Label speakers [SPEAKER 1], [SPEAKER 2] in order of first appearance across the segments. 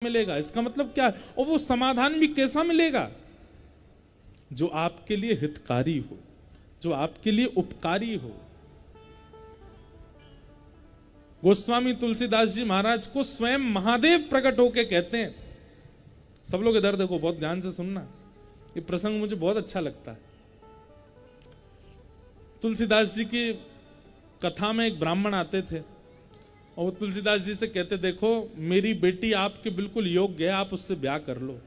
[SPEAKER 1] मिलेगा। इसका मतलब क्या है? और वो समाधान भी कैसा मिलेगा? जो आपके लिए हितकारी हो, जो आपके लिए उपकारी हो। गोस्वामी तुलसीदास जी महाराज को स्वयं महादेव प्रकट होके कहते हैं। सब लोग इधर देखो, बहुत ध्यान से सुनना, ये प्रसंग मुझे बहुत अच्छा लगता है। तुलसीदास जी की कथा में एक ब्राह्मण आते थे और वो तुलसीदास जी से कहते, देखो मेरी बेटी आपके बिल्कुल योग्य है, आप उससे ब्याह कर लो।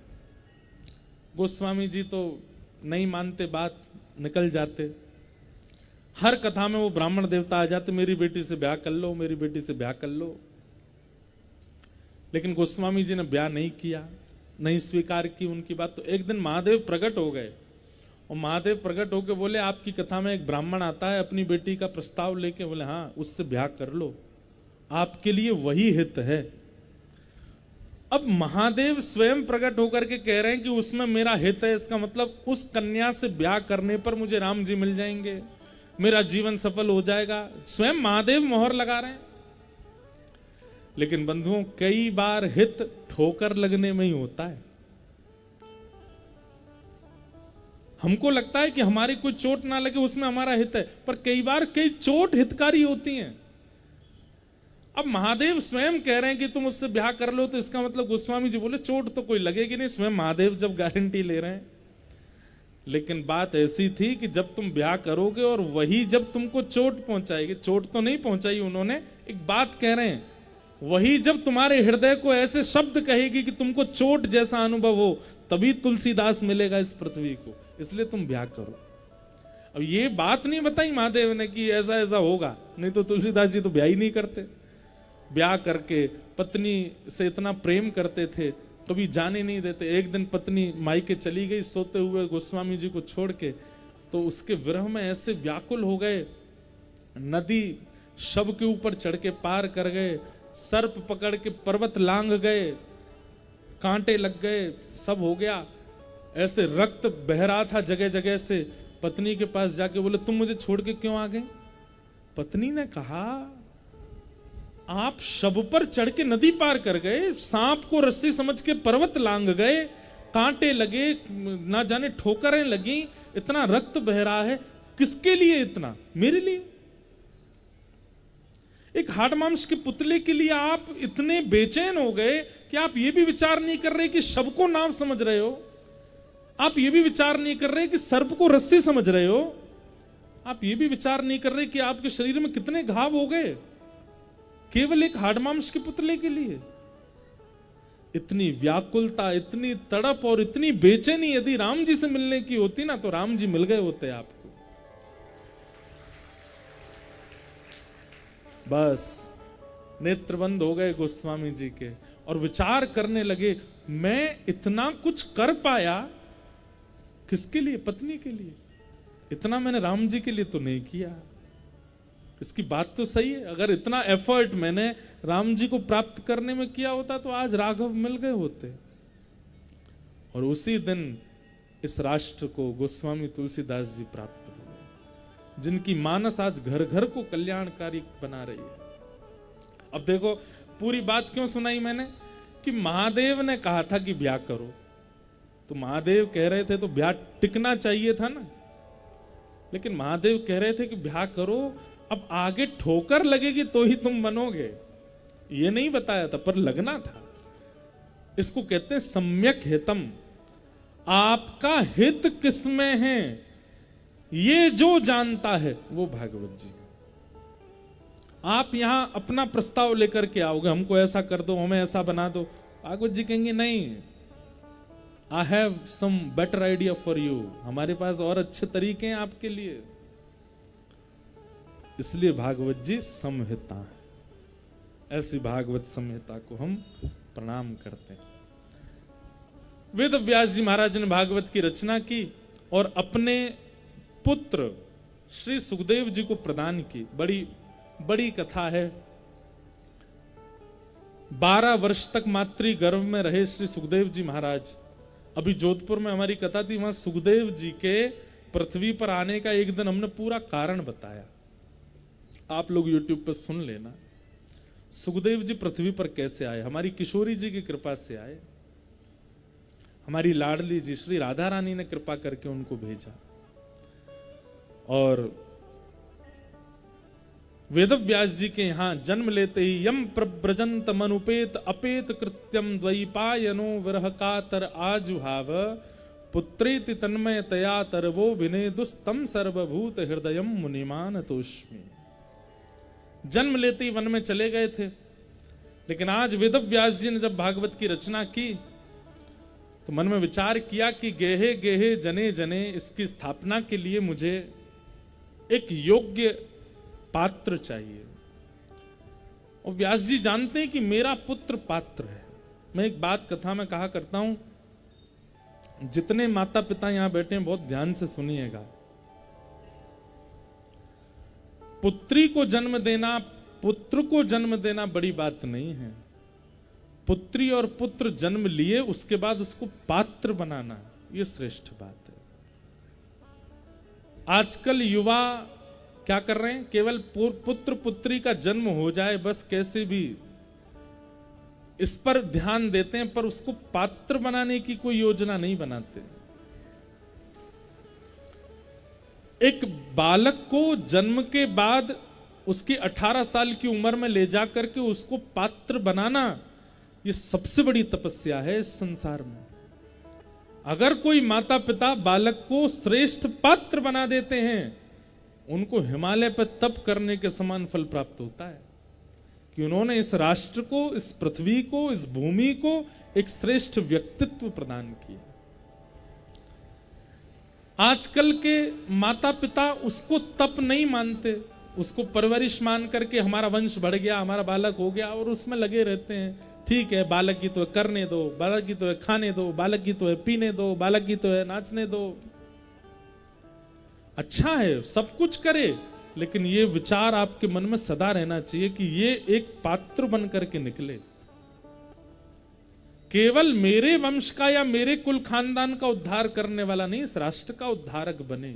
[SPEAKER 1] गोस्वामी जी तो नहीं मानते बात, निकल जाते। हर कथा में वो ब्राह्मण देवता आ जाते, मेरी बेटी से ब्याह कर लो, मेरी बेटी से ब्याह कर लो। लेकिन गोस्वामी जी ने ब्याह नहीं किया, नहीं स्वीकार की उनकी बात। तो एक दिन महादेव प्रकट हो गए और महादेव प्रकट होकर बोले, आपकी कथा में एक ब्राह्मण आता है अपनी बेटी का प्रस्ताव लेके, बोले हाँ उससे ब्याह कर लो, आपके लिए वही हित है। अब महादेव स्वयं प्रकट होकर के कह रहे हैं कि उसमें मेरा हित है, इसका मतलब उस कन्या से ब्याह करने पर मुझे राम जी मिल जाएंगे, मेरा जीवन सफल हो जाएगा। स्वयं महादेव मोहर लगा रहे हैं। लेकिन बंधुओं, कई बार हित ठोकर लगने में ही होता है। हमको लगता है कि हमारी कोई चोट ना लगे उसमें हमारा हित है, पर कई बार कई चोट हितकारी होती हैं। अब महादेव स्वयं कह रहे हैं कि तुम उससे ब्याह कर लो, तो इसका मतलब गोस्वामी जी बोले चोट तो कोई लगेगी नहीं, स्वयं महादेव जब गारंटी ले रहे हैं। लेकिन बात ऐसी थी कि जब तुम ब्याह करोगे और वही जब तुमको चोट पहुंचाएगी, चोट तो नहीं पहुंचाई उन्होंने, एक बात कह रहे हैं, वही जब तुम्हारे हृदय को ऐसे शब्द कहेगी कि तुमको चोट जैसा अनुभव हो, तभी तुलसीदास मिलेगा इस पृथ्वी को, इसलिए तुम ब्याह करो। अब ये बात नहीं बताई महादेव ने कि ऐसा ऐसा होगा, नहीं तो तुलसीदास जी तो ब्याह ही नहीं करते। ब्याह करके पत्नी से इतना प्रेम करते थे, कभी जाने नहीं देते। एक दिन पत्नी मायके चली गई सोते हुए गोस्वामी जी को छोड़ के, तो उसके विरह में ऐसे व्याकुल हो गए, नदी शव के ऊपर चढ़ के पार कर गए, सर्प पकड़ के पर्वत लांग गए, कांटे लग गए, सब हो गया। ऐसे रक्त बह रहा था जगह जगह से। पत्नी के पास जाके बोले, तुम मुझे छोड़ के क्यों आ गए? पत्नी ने कहा, आप शव पर चढ़ के नदी पार कर गए, सांप को रस्सी समझ के पर्वत लांग गए, कांटे लगे, ना जाने ठोकरें लगी, इतना रक्त बह रहा है, किसके लिए इतना? मेरे लिए। एक हाड़ मांस के पुतले के लिए आप इतने बेचैन हो गए कि आप ये भी विचार नहीं कर रहे कि शव को नाव समझ रहे हो, आप ये भी विचार नहीं कर रहे कि सर्प को रस्सी समझ रहे हो, आप ये भी विचार नहीं कर रहे कि आपके शरीर में कितने घाव हो गए केवल एक हाड़ मांस के पुतले के लिए। इतनी व्याकुलता, इतनी तड़प और इतनी बेचैनी यदि राम जी से मिलने की होती ना, तो राम जी मिल गए होते आपको। बस नेत्र बंद हो गए गोस्वामी जी के और विचार करने लगे, मैं इतना कुछ कर पाया किसके लिए? पत्नी के लिए। इतना मैंने राम जी के लिए तो नहीं किया। इसकी बात तो सही है, अगर इतना एफर्ट मैंने राम जी को प्राप्त करने में किया होता तो आज राघव मिल गए होते। और उसी दिन इस राष्ट्र को गोस्वामी तुलसीदास जी प्राप्त हुए, जिनकी मानस आज घर घर को कल्याणकारी बना रही है। अब देखो पूरी बात क्यों सुनाई मैंने, कि महादेव ने कहा था कि ब्याह करो, तो महादेव कह रहे थे तो ब्याह टिकना चाहिए था ना। लेकिन महादेव कह रहे थे कि ब्याह करो, अब आगे ठोकर लगेगी तो ही तुम बनोगे, ये नहीं बताया था, पर लगना था। इसको कहते हैं सम्यक हितम। आपका हित किसमें है ये जो जानता है वो भागवत जी। आप यहां अपना प्रस्ताव लेकर के आओगे, हमको ऐसा कर दो, हमें ऐसा बना दो, भागवत जी कहेंगे नहीं, I have some better idea for you, हमारे पास और अच्छे तरीके हैं आपके लिए। इसलिए भागवत जी संहिता है। ऐसी भागवत संहिता को हम प्रणाम करते हैं। वेद व्यास जी महाराज ने भागवत की रचना की और अपने पुत्र श्री सुखदेव जी को प्रदान की। बड़ी बड़ी कथा है। 12 वर्ष तक मातृ गर्भ में रहे श्री सुखदेव जी महाराज। अभी जोधपुर में हमारी कथा थी, वहां सुखदेव जी के पृथ्वी पर आने का एक दिन हमने पूरा कारण बताया, आप लोग YouTube पर सुन लेना। सुखदेव जी पृथ्वी पर कैसे आए? हमारी किशोरी जी की कृपा से आए। हमारी लाडली जी श्री राधा रानी ने कृपा करके उनको भेजा। और वेदव्यास जी के यहां जन्म लेते ही यम प्रव्रजंत मनुपेत अपेत कृत्यम द्वैपायनो विरह कातर आजुहाव पुत्रेति तन्मय तया तरवो विनेदुस्तम सर्वभूत हृदयम मुनिमान तोष्मी। जन्म लेते ही वन में चले गए थे, लेकिन आज वेदव्यास जी ने जब भागवत की रचना की तो मन में विचार किया कि गेहे गेहे जने जने इसकी स्थापना के लिए मुझे एक योग्य पात्र चाहिए। और व्यास जी जानते हैं कि मेरा पुत्र पात्र है। मैं एक बात कथा में कहा करता हूं, जितने माता पिता यहां बैठे हैं बहुत ध्यान से सुनिएगा। पुत्री को जन्म देना, पुत्र को जन्म देना बड़ी बात नहीं है। पुत्री और पुत्र जन्म लिए उसके बाद उसको पात्र बनाना, यह श्रेष्ठ बात है। आजकल युवा क्या कर रहे हैं? केवल पुत्र पुत्री का जन्म हो जाए बस कैसे भी इस पर ध्यान देते हैं, पर उसको पात्र बनाने की कोई योजना नहीं बनाते। एक बालक को जन्म के बाद उसकी 18 साल की उम्र में ले जाकर के उसको पात्र बनाना, यह सबसे बड़ी तपस्या है इस संसार में। अगर कोई माता पिता बालक को श्रेष्ठ पात्र बना देते हैं, उनको हिमालय पर तप करने के समान फल प्राप्त होता है कि उन्होंने इस राष्ट्र को, इस पृथ्वी को, इस भूमि को एक श्रेष्ठ व्यक्तित्व प्रदान किया। आजकल के माता पिता उसको तप नहीं मानते, उसको परवरिश मान करके हमारा वंश बढ़ गया, हमारा बालक हो गया, और उसमें लगे रहते हैं। ठीक है, बालक की तो करने दो, बालक की तो है खाने दो, बालक की तो है पीने दो, बालक की तो है नाचने दो। अच्छा है, सब कुछ करे, लेकिन ये विचार आपके मन में सदा रहना चाहिए कि ये एक पात्र बन करके निकले। केवल मेरे वंश का या मेरे कुल खानदान का उद्धार करने वाला नहीं, इस राष्ट्र का उद्धारक बने।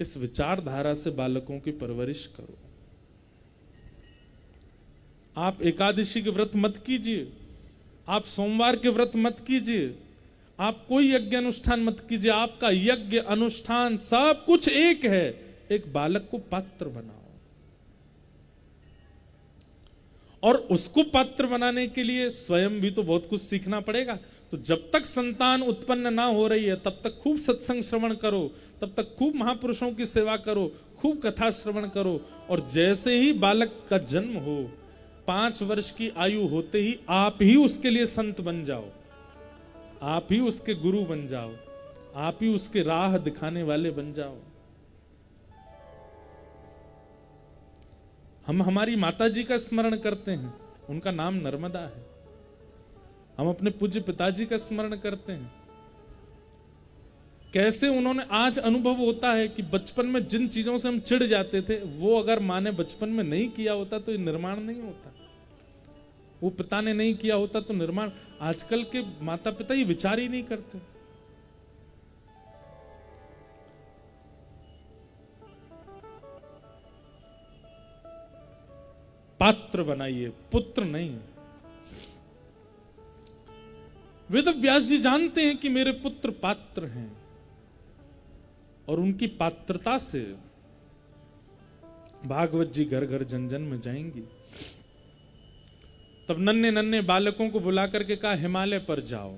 [SPEAKER 1] इस विचारधारा से बालकों की परवरिश करो। आप एकादशी के व्रत मत कीजिए, आप सोमवार के व्रत मत कीजिए, आप कोई यज्ञ अनुष्ठान मत कीजिए। आपका यज्ञ अनुष्ठान सब कुछ एक है। एक बालक को पात्र बनाओ, और उसको पात्र बनाने के लिए स्वयं भी तो बहुत कुछ सीखना पड़ेगा। तो जब तक संतान उत्पन्न ना हो रही है तब तक खूब सत्संग श्रवण करो, तब तक खूब महापुरुषों की सेवा करो, खूब कथा श्रवण करो। और जैसे ही बालक का जन्म हो, 5 वर्ष की आयु होते ही आप ही उसके लिए संत बन जाओ, आप ही उसके गुरु बन जाओ, आप ही उसके राह दिखाने वाले बन जाओ। हम हमारी माता जी का स्मरण करते हैं, उनका नाम नर्मदा है। हम अपने पूज्य पिताजी का स्मरण करते हैं, कैसे उन्होंने, आज अनुभव होता है कि बचपन में जिन चीजों से हम चिढ़ जाते थे, वो अगर माँ ने बचपन में नहीं किया होता तो ये निर्माण नहीं होता, वो पिता ने नहीं किया होता तो निर्माण। आजकल के माता पिता ये विचार ही नहीं करते। पात्र बनाइए, पुत्र नहीं। वेदव्यास जी जानते हैं कि मेरे पुत्र पात्र हैं, और उनकी पात्रता से भागवत जी घर घर जन जन में जाएंगी। तब नन्हे नन्हे बालकों को बुला करके कहा, हिमालय पर जाओ,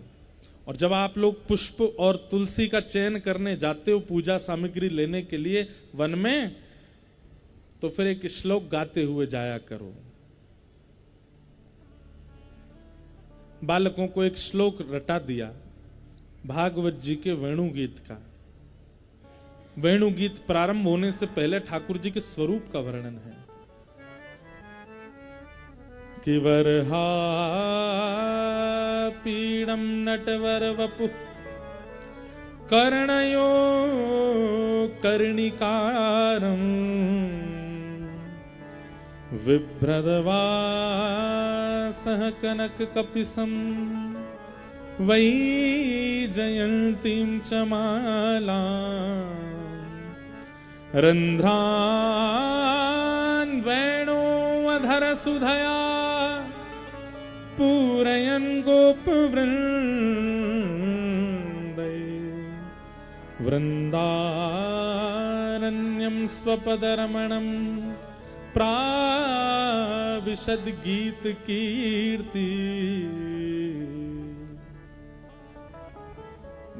[SPEAKER 1] और जब आप लोग पुष्प और तुलसी का चयन करने जाते हो पूजा सामग्री लेने के लिए वन में, तो फिर एक श्लोक गाते हुए जाया करो। बालकों को एक श्लोक रटा दिया भागवत जी के वेणु गीत का। वेणु गीत प्रारंभ होने से पहले ठाकुर जी के स्वरूप का वर्णन है कि वरहा पीड़म नटवर वपु कर्णयो कर्णिकारम विभ्रदवासः कनक कपिसं वै जयन्तीं च मालां रन्ध्रान् वेणोऽधर सुधया पूरयन् गोपवृन्दै वृन्दारण्यं स्वपदरमणं प्राविशद गीत कीर्ति।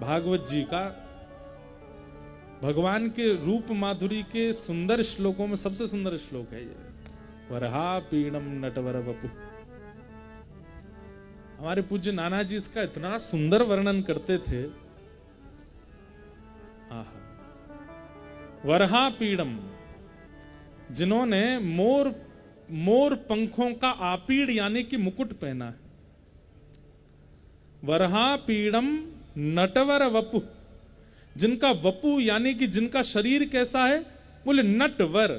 [SPEAKER 1] भागवत जी का भगवान के रूप माधुरी के सुंदर श्लोकों में सबसे सुंदर श्लोक है ये, वरहा पीड़म नटवर वपु। हमारे पूज्य नाना जी इसका इतना सुंदर वर्णन करते थे। वरहा पीड़म, जिन्होंने मोर पंखों का आपीड़ यानी कि मुकुट पहना है। वरहा पीड़म नटवर वपु, जिनका वपु यानी कि जिनका शरीर कैसा है, बोले नटवर।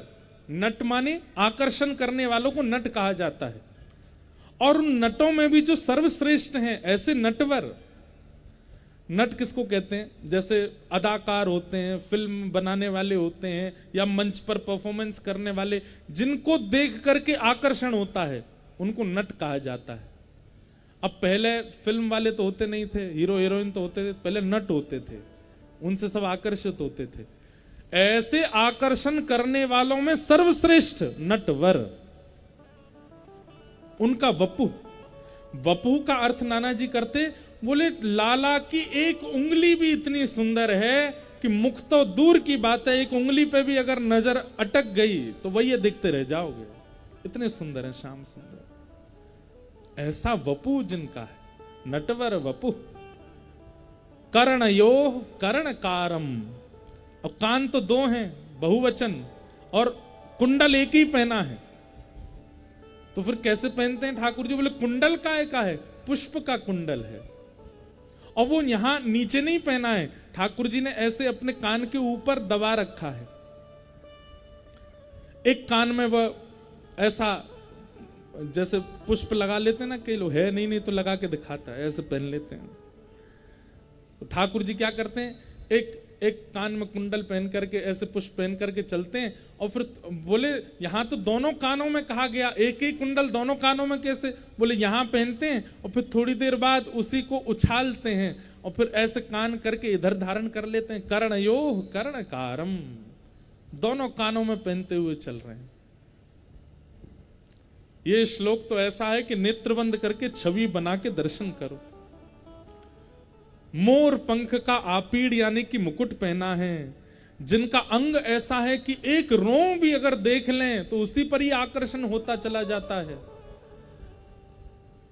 [SPEAKER 1] नट माने आकर्षण करने वालों को नट कहा जाता है। और उन नटों में भी जो सर्वश्रेष्ठ हैं ऐसे नटवर। नट किसको कहते हैं? जैसे अदाकार होते हैं, फिल्म बनाने वाले होते हैं, या मंच पर परफॉर्मेंस करने वाले, जिनको देख करके आकर्षण होता है उनको नट कहा जाता है। अब पहले फिल्म वाले तो होते नहीं थे, हीरो हीरोइन तो होते थे, पहले नट होते थे, उनसे सब आकर्षित होते थे। ऐसे आकर्षण करने वालों में सर्वश्रेष्ठ नटवर, उनका वपु। वपु का अर्थ नाना जी करते, बोले लाला की एक उंगली भी इतनी सुंदर है कि मुख तो दूर की बात है, एक उंगली पे भी अगर नजर अटक गई तो वही देखते रह जाओगे, इतने सुंदर है श्याम सुंदर। ऐसा वपु जिनका है, नटवर वपु। कर्णयोः कर्णकारम, और कान तो दो हैं, बहुवचन, और कुंडल एक ही पहना है। तो फिर कैसे पहनते हैं ठाकुर जी? बोले कुंडल काय का है? पुष्प का कुंडल है। और वो यहां नीचे नहीं पहना है, ठाकुर जी ने ऐसे अपने कान के ऊपर दबा रखा है। एक कान में वह ऐसा जैसे पुष्प लगा लेते हैं ना कई लोग, है नहीं तो लगा के दिखाता है, ऐसे पहन लेते हैं। तो ठाकुर जी क्या करते हैं, एक कान में कुंडल पहन करके ऐसे पुष्प पहन करके चलते हैं। और फिर बोले यहां तो दोनों कानों में कहा गया, एक ही कुंडल दोनों कानों में कैसे? बोले यहां पहनते हैं और फिर थोड़ी देर बाद उसी को उछालते हैं और फिर ऐसे कान करके इधर धारण कर लेते हैं। कर्णयोः कर्णकारम, दोनों कानों में पहनते हुए चल रहे हैं। ये श्लोक तो ऐसा है कि नेत्र बंद करके छवि बना के दर्शन करो। मोर पंख का आपीड़ यानी कि मुकुट पहना है, जिनका अंग ऐसा है कि एक रों भी अगर देख लें तो उसी पर ही आकर्षण होता चला जाता है।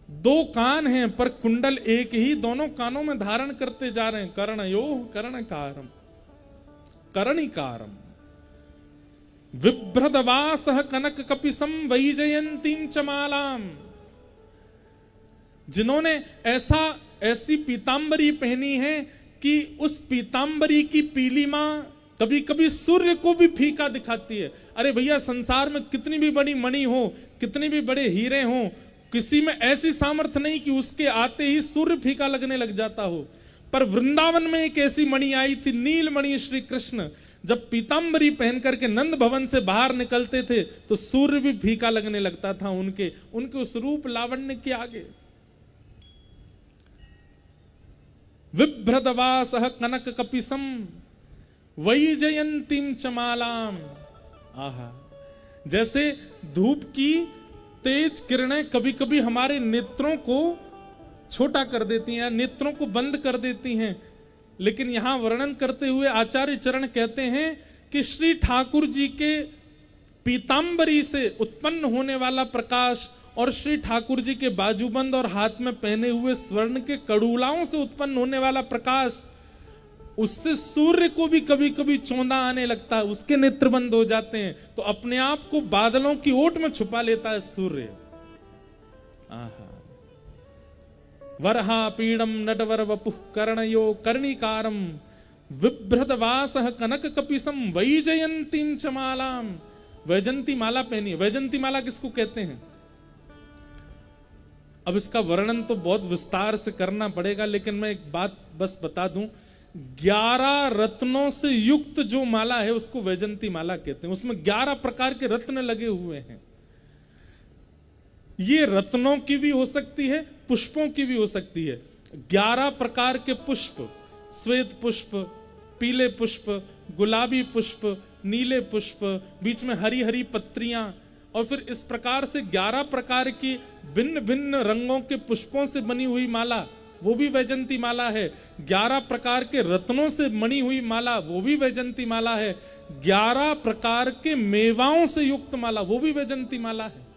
[SPEAKER 1] दो कान हैं पर कुंडल एक ही, दोनों कानों में धारण करते जा रहे हैं। कर्णयोः कर्णकारम कर्णिकारम, बिभ्रदवासः कनक कपिसं वैजयन्तीं च मालाम, जिन्होंने ऐसी पीतांबरी पहनी है कि उस पीतांबरी की पीलिमा कभी कभी सूर्य को भी फीका दिखाती है। अरे भैया, संसार में कितनी भी बड़ी मणि हो, कितनी भी बड़े हीरे हो, किसी में ऐसी सामर्थ्य नहीं कि उसके आते ही सूर्य फीका लगने लग जाता हो। पर वृंदावन में एक ऐसी मणि आई थी, नीलमणि श्री कृष्ण, जब पीतांबरी पहन करके नंद भवन से बाहर निकलते थे तो सूर्य भी फीका लगने लगता था उनके उस रूप लावण्य के आगे। बिभ्रदवासः कनक कपिसं वैजयन्तीं च मालाम। आहा, जैसे धूप की तेज किरणें कभी कभी हमारे नेत्रों को छोटा कर देती हैं, नेत्रों को बंद कर देती हैं, लेकिन यहां वर्णन करते हुए आचार्य चरण कहते हैं कि श्री ठाकुर जी के पीतांबरी से उत्पन्न होने वाला प्रकाश और श्री ठाकुर जी के बाजूबंद और हाथ में पहने हुए स्वर्ण के कड़ूलाओं से उत्पन्न होने वाला प्रकाश, उससे सूर्य को भी कभी कभी चौंधा आने लगता है, उसके नेत्र बंद हो जाते हैं, तो अपने आप को बादलों की ओट में छुपा लेता है सूर्य। आहा, वरहा पीड़म नटवर वपुः कर्णयो कर्णिकारम बिभ्रदवासः कनक कपिसं वैजयन्तीं च मालाम। वैजंती माला पहनी। वैजंती माला किसको कहते हैं? अब इसका वर्णन तो बहुत विस्तार से करना पड़ेगा, लेकिन मैं एक बात बस बता दूं, 11 रत्नों से युक्त जो माला है उसको वैजंती माला कहते हैं। उसमें 11 प्रकार के रत्न लगे हुए हैं। ये रत्नों की भी हो सकती है, पुष्पों की भी हो सकती है। 11 प्रकार के पुष्प, श्वेत पुष्प, पीले पुष्प, गुलाबी पुष्प, नीले पुष्प, बीच में हरी हरी पत्रियां, और फिर इस प्रकार से 11 प्रकार की भिन्न भिन्न रंगों के पुष्पों से बनी हुई माला, वो भी वैजंती माला है। 11 प्रकार के रत्नों से बनी हुई माला, वो भी वैजंती माला है। 11 प्रकार के मेवाओं से युक्त माला, वो भी वैजंती माला है।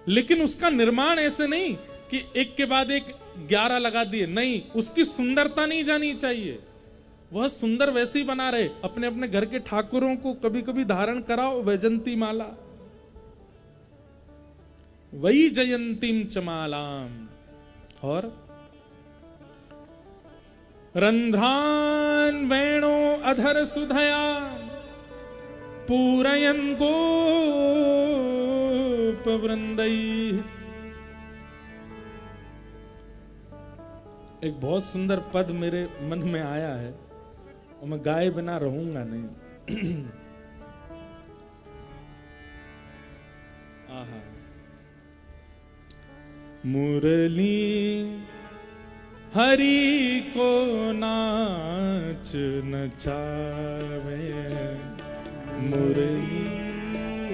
[SPEAKER 1] लेकिन उसका निर्माण ऐसे नहीं कि एक के बाद एक 11 लगा दिए, नहीं, उसकी सुंदरता नहीं जानी चाहिए। वह सुंदर वैसे ही बना रहे। अपने अपने घर के ठाकुरों को कभी कभी धारण कराओ वैजंती माला, वही जयंतीम चमालाम। और रंध्रान वेणो अधर सुधया पूरयन गोप वृंदई। एक बहुत सुंदर पद मेरे मन में आया है और मैं गाए बिना रहूंगा नहीं। आहा, मुरली हरि को नाच नचावे, मुरली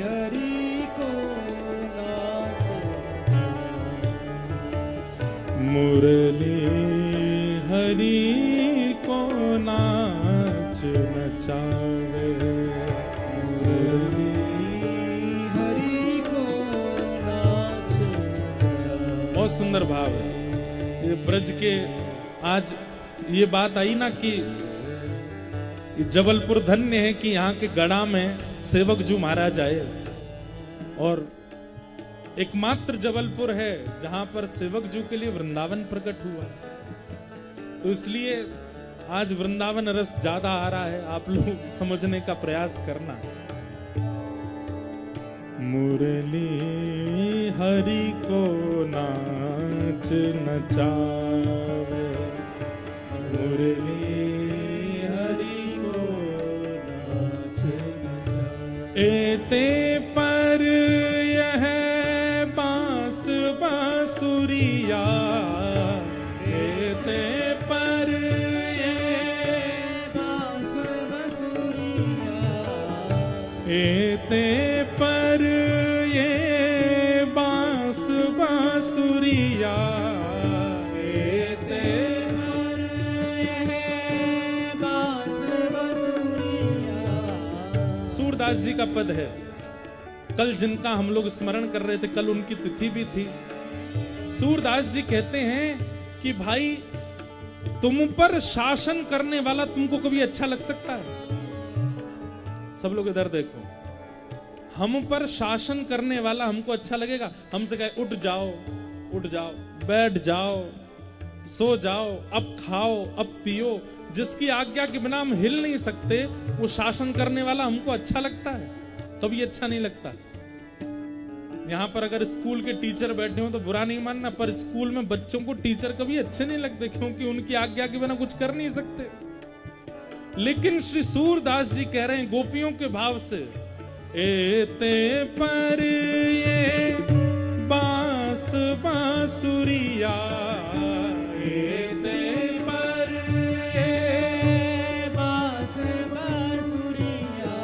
[SPEAKER 2] हरि को नाच नचावे,
[SPEAKER 1] मुरली हरि को नाच नचावे,
[SPEAKER 2] मुरली हरि को नाच नचावे।
[SPEAKER 1] बहुत सुंदर भाव है ये ब्रज के। आज ये बात आई ना कि जबलपुर धन्य है कि यहाँ के गढ़ा में सेवक जू मारा जाए, और एकमात्र जबलपुर है जहां पर सेवक जू के लिए वृंदावन प्रकट हुआ। तो इसलिए आज वृंदावन रस ज्यादा आ रहा है, आप लोग समझने का प्रयास करना। मुरली हरि को नाच नचावे, मुरली हरि को नाच नचावे। एते पर यह बांस बांसुरिया, एते पर
[SPEAKER 2] बांस बांसुरिया,
[SPEAKER 1] एते पर ये बांस बांसुरिया,
[SPEAKER 2] एते पर बांस बांसुरिया।
[SPEAKER 1] सूरदास जी का पद है, कल जिनका हम लोग स्मरण कर रहे थे, कल उनकी तिथि भी थी। सूरदास जी कहते हैं कि भाई तुम पर शासन करने वाला तुमको कभी अच्छा लग सकता है? सब लोग इधर देखो, हम पर शासन करने वाला हमको अच्छा लगेगा? हमसे कहे उठ जाओ, उठ जाओ, बैठ जाओ, सो जाओ, अब खाओ, अब पियो, जिसकी आज्ञा के बिना हम हिल नहीं सकते, वो शासन करने वाला हमको अच्छा लगता है? कभी अच्छा नहीं लगता। यहाँ पर अगर स्कूल के टीचर बैठे हो तो बुरा नहीं मानना, पर स्कूल में बच्चों को टीचर कभी अच्छे नहीं लगते, क्योंकि उनकी आज्ञा के बिना कुछ कर नहीं सकते। लेकिन श्री सूरदास जी कह रहे हैं गोपियों के भाव से, एते पर ये बांस बांसुरिया, एते पर ये
[SPEAKER 2] बांस बांसुरिया।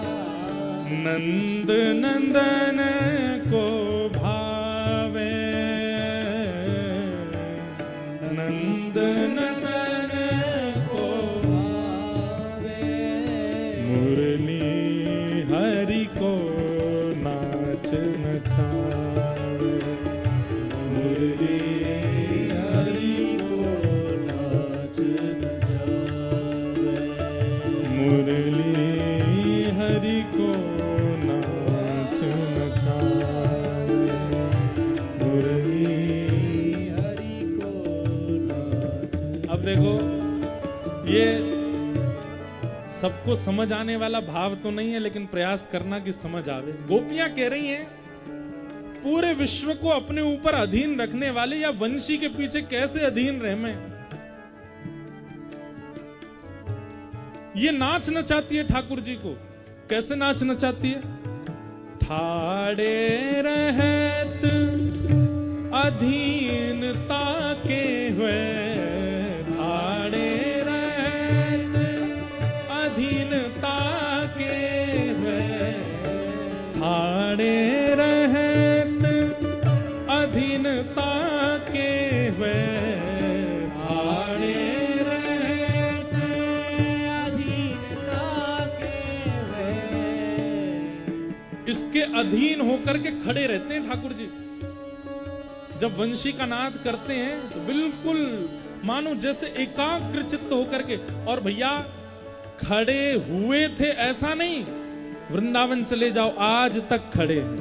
[SPEAKER 1] नंद नंदन को भावे, नंद नंदन को
[SPEAKER 2] भावे,
[SPEAKER 1] मुरली हरि को नाच नचावे, मुरली हरि को
[SPEAKER 2] नाच नचावे,
[SPEAKER 1] मुरली हरि को नाच नचावे, मुरली
[SPEAKER 2] हरि को नाच।
[SPEAKER 1] अब देखो, ये सबको समझ आने वाला भाव तो नहीं है, लेकिन प्रयास करना कि समझ आवे। गोपियां कह रही हैं पूरे विश्व को अपने ऊपर अधीन रखने वाले या वंशी के पीछे कैसे अधीन रहे मैं। ये नाच नचाती है ठाकुर जी को। कैसे नाच नचाती है? ठाड़े रहत अधीनता के हुए, ठाड़े रहत अधीनता के हुए, ठाड़े रहत अधीनता के हुए, ठाड़े रहत
[SPEAKER 2] अधीनता के हुए।
[SPEAKER 1] इसके अधीन होकर के खड़े रहते हैं ठाकुर जी। जब वंशी का नाद करते हैं तो बिल्कुल मानो जैसे एकाग्र चित्त होकर के, और भैया खड़े हुए थे ऐसा नहीं, वृंदावन चले जाओ आज तक खड़े हैं,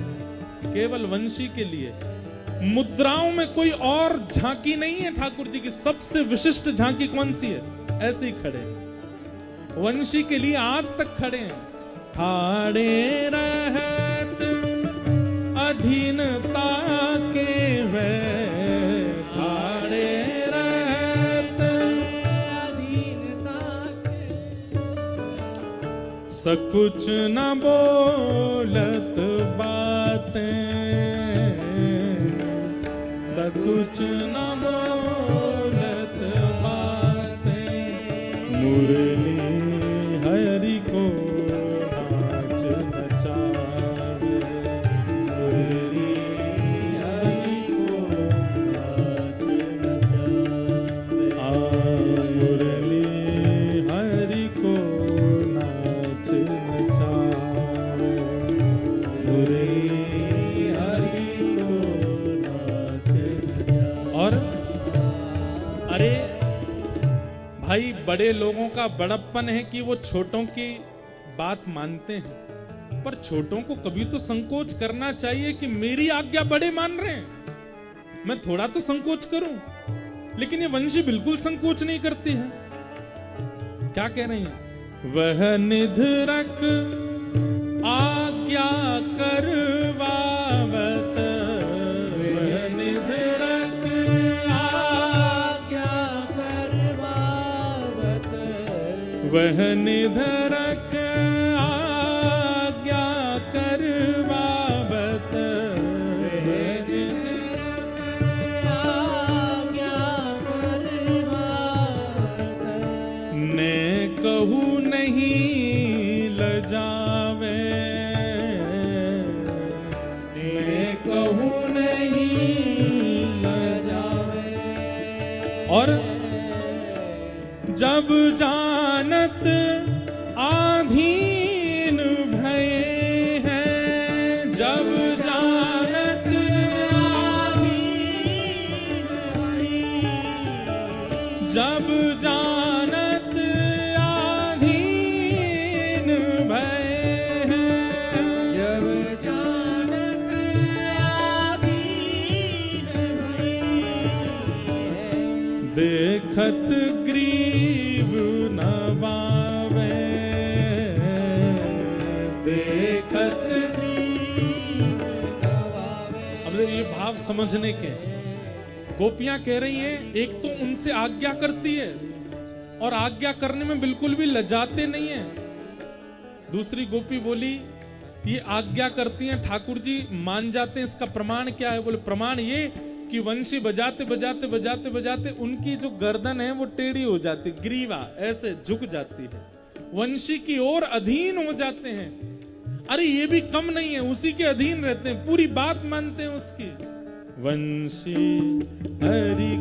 [SPEAKER 1] केवल वंशी के लिए। मुद्राओं में कोई और झांकी नहीं है ठाकुर जी की, सबसे विशिष्ट झांकी कौन सी है, ऐसे ही खड़े हैं। वंशी के लिए आज तक खड़े हैं। ठाड़े रहत अधीनता के वे, ठाड़े रहत
[SPEAKER 2] अधीनता के।
[SPEAKER 1] सकुच न बोलत बातें, सकुच न बोलत बातें, मुरली हरि को नाच नचावे, मुरली हरि को नाच नचावे, आ मुरली हरि को नाच नचावे, मुरली हरि को नाच नचावे। और अरे भाई, बड़े लोगों का बड़प्पन है कि वो छोटों की बात मानते हैं, पर छोटों को कभी तो संकोच करना चाहिए कि मेरी आज्ञा बड़े मान रहे हैं, मैं थोड़ा तो संकोच करूं। लेकिन ये वंशी बिल्कुल संकोच नहीं करती है। क्या कह रही है, वह निधरक आज्ञा करवावत, वह निधरक
[SPEAKER 2] आज्ञा करवावत,
[SPEAKER 1] वह निधरक आज्ञा करवावत,
[SPEAKER 2] आज्ञा करवावत।
[SPEAKER 1] ने कहू नहीं लजावे, ने कहू नहीं
[SPEAKER 2] लजावे।
[SPEAKER 1] और जब जानत आधीन भय हैं, जब जानत
[SPEAKER 2] आधीन भई,
[SPEAKER 1] जब जानत आधीन भय हैं,
[SPEAKER 2] जब जानत आधीन भई,
[SPEAKER 1] देखत ग्रीव नवावे, देखत अब ये भाव समझने के। गोपियां कह रही हैं, एक तो उनसे आज्ञा करती है और आज्ञा करने में बिल्कुल भी लजाते नहीं है। दूसरी गोपी बोली, ये आज्ञा करती हैं, ठाकुर जी मान जाते हैं, इसका प्रमाण क्या है? बोले प्रमाण ये कि वंशी बजाते बजाते बजाते बजाते उनकी जो गर्दन है वो टेढ़ी हो जाती, ग्रीवा ऐसे झुक जाती है, वंशी की ओर अधीन हो जाते हैं। अरे ये भी कम नहीं है, उसी के अधीन रहते हैं, पूरी बात मानते हैं उसकी। वंशी हरि